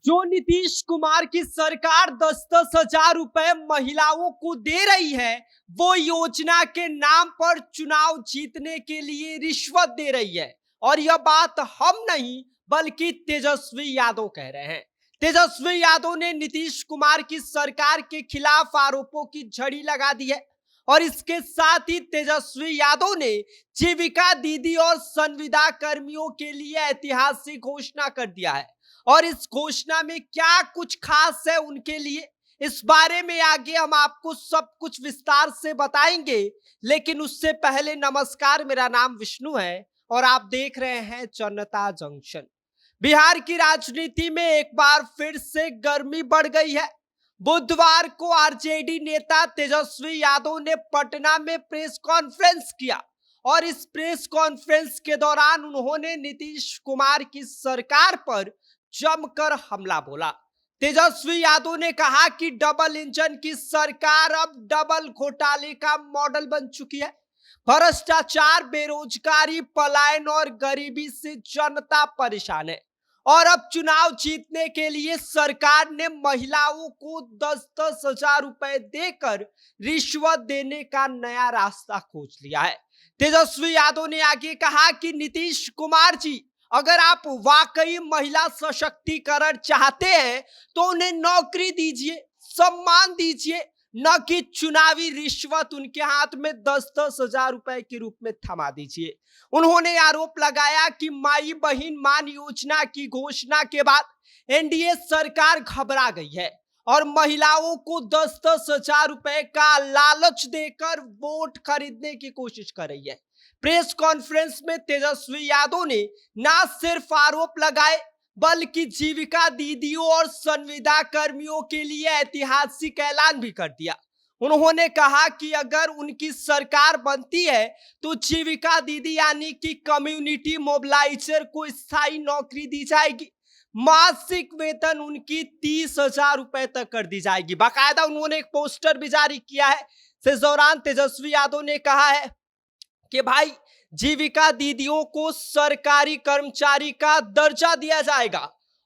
जो नीतीश कुमार की सरकार 10-10 हजार रुपए महिलाओं को दे रही है, वो योजना के नाम पर चुनाव जीतने के लिए रिश्वत दे रही है। और यह बात हम नहीं बल्कि तेजस्वी यादव कह रहे हैं। तेजस्वी यादव ने नीतीश कुमार की सरकार के खिलाफ आरोपों की झड़ी लगा दी है। और इसके साथ ही तेजस्वी यादव ने जीविका दीदी और संविदा कर्मियों के लिए ऐतिहासिक घोषणा कर दिया है। और इस घोषणा में क्या कुछ खास है उनके लिए, इस बारे में आगे हम आपको सब कुछ विस्तार से बताएंगे। लेकिन उससे पहले नमस्कार, मेरा नाम विष्णु है और आप देख रहे हैं जनता जंक्शन। बिहार की राजनीति में एक बार फिर से गर्मी बढ़ गई है। बुधवार को आरजेडी नेता तेजस्वी यादव ने पटना में प्रेस कॉन्फ्रेंस किया और इस प्रेस कॉन्फ्रेंस के दौरान उन्होंने नीतीश कुमार की सरकार पर जमकर हमला बोला। तेजस्वी यादव ने कहा कि डबल इंजन की सरकार अब डबल घोटाले का मॉडल बन चुकी है। भ्रष्टाचार, बेरोजगारी, पलायन और गरीबी से जनता परेशान है। और अब चुनाव जीतने के लिए सरकार ने महिलाओं को 10-10 हजार रुपए देकर रिश्वत देने का नया रास्ता खोज लिया है। तेजस्वी यादव ने आगे कहा कि नीतीश कुमार जी, अगर आप वाकई महिला सशक्तिकरण चाहते हैं तो उन्हें नौकरी दीजिए, सम्मान दीजिए, न कि चुनावी रिश्वत उनके हाथ में 10-10 हजार रुपए के रूप में थमा दीजिए। उन्होंने आरोप लगाया कि माई बहिन मान योजना की घोषणा के बाद एनडीए सरकार घबरा गई है और महिलाओं को 10-10 हजार रुपए का लालच देकर वोट खरीदने की कोशिश कर रही है। प्रेस कॉन्फ्रेंस में तेजस्वी यादव ने न सिर्फ आरोप लगाए बल्कि जीविका दीदियों और संविदा कर्मियों के लिए ऐतिहासिक ऐलान भी कर दिया। उन्होंने कहा कि अगर उनकी सरकार बनती है तो जीविका दीदी यानी कि कम्युनिटी मोबिलाइजर को स्थायी नौकरी दी जाएगी। मासिक वेतन उनकी 30,000 रुपए तक कर दी जाएगी। बाकायदा उन्होंने एक पोस्टर भी जारी किया है। इस दौरान तेजस्वी यादव ने कहा है कि भाई, जीविका दीदियों को सरकारी कर्मचारी का दर्जा दिया जाएगा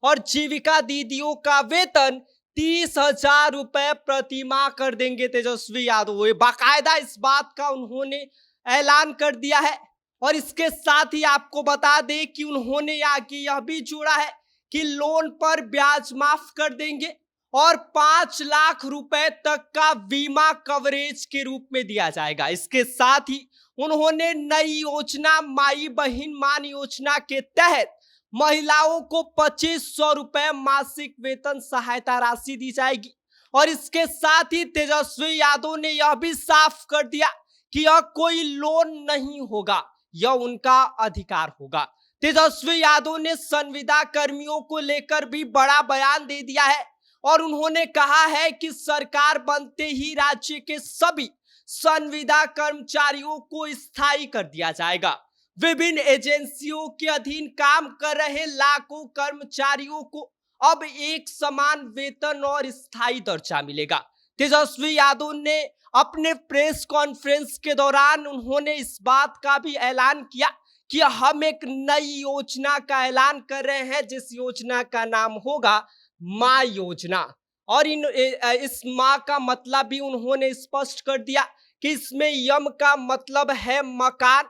और जीविका दीदियों का वेतन 30,000 रुपए प्रति माह कर देंगे तेजस्वी यादव। बाकायदा इस बात का उन्होंने ऐलान कर दिया है। और इसके साथ ही आपको बता दें कि उन्होंने आगे यह भी जोड़ा है कि लोन पर ब्याज माफ कर देंगे और 5 लाख रुपए तक का बीमा कवरेज के रूप में दिया जाएगा। इसके साथ ही उन्होंने नई योजना माई बहिन मान योजना के तहत महिलाओं को 2500 रुपए मासिक वेतन सहायता राशि दी जाएगी। और इसके साथ ही तेजस्वी यादव ने यह भी साफ कर दिया कि यह कोई लोन नहीं होगा, यह उनका अधिकार होगा। तेजस्वी यादव ने संविदा कर्मियों को लेकर भी बड़ा बयान दे दिया है और उन्होंने कहा है कि सरकार बनते ही राज्य के सभी संविदा कर्मचारियों को स्थायी कर दिया जाएगा। विभिन्न एजेंसियों के अधीन काम कर रहे लाखों कर्मचारियों को अब एक समान वेतन और स्थायी दर्जा मिलेगा। तेजस्वी यादव ने अपने प्रेस कॉन्फ्रेंस के दौरान उन्होंने इस बात का भी ऐलान किया कि हम एक नई योजना का ऐलान कर रहे हैं, जिस योजना का नाम होगा माँ योजना। और इस माँ का मतलब भी उन्होंने स्पष्ट कर दिया कि इसमें यम का मतलब है मकान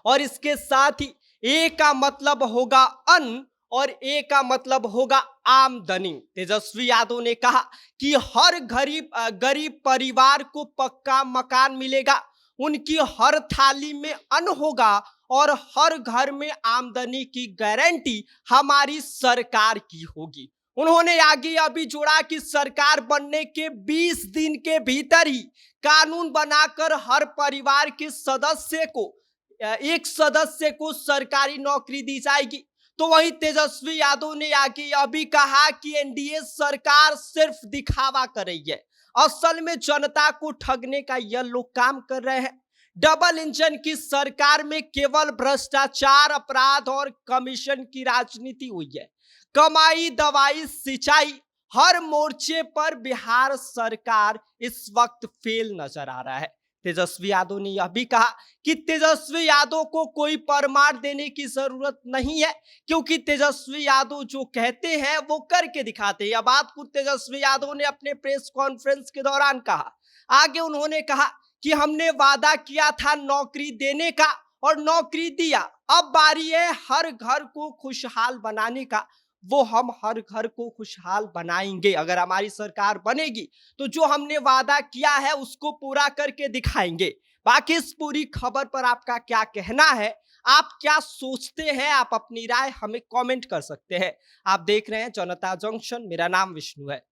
और इसके साथ ही ए का मतलब होगा अन्न और ए का मतलब होगा आमदनी। तेजस्वी यादव ने कहा कि हर गरीब परिवार को पक्का मकान मिलेगा, उनकी हर थाली में अन्न होगा और हर घर में आमदनी की गारंटी हमारी सरकार की होगी। उन्होंने आगे यह भी जोड़ा कि सरकार बनने के 20 दिन के भीतर ही कानून बनाकर हर परिवार के एक सदस्य को सरकारी नौकरी दी जाएगी। तो वहीं तेजस्वी यादव ने आगे यह भी कहा कि एनडीए सरकार सिर्फ दिखावा कर रही है, असल में जनता को ठगने का यह लोग काम कर रहे हैं। डबल इंजन की सरकार में केवल भ्रष्टाचार, अपराध और कमीशन की राजनीति हुई है। कमाई, दवाई, सिंचाई, हर मोर्चे पर बिहार सरकार इस वक्त फेल नजर आ रहा है। तेजस्वी यादव ने यह भी कहा कि तेजस्वी यादव को कोई परमार देने की जरूरत नहीं है, क्योंकि तेजस्वी यादव जो कहते हैं वो करके दिखाते हैं। यह बात खुद तेजस्वी यादव ने अपने प्रेस कॉन्फ्रेंस के दौरान कहा। आगे उन्होंने कहा कि हमने वादा किया था नौकरी देने का और नौकरी दिया, अब बारी है हर घर को खुशहाल बनाने का, वो हम हर घर को खुशहाल बनाएंगे। अगर हमारी सरकार बनेगी तो जो हमने वादा किया है उसको पूरा करके दिखाएंगे। बाकी इस पूरी खबर पर आपका क्या कहना है, आप क्या सोचते हैं, आप अपनी राय हमें कमेंट कर सकते हैं। आप देख रहे हैं जनता जंक्शन, मेरा नाम विष्णु है।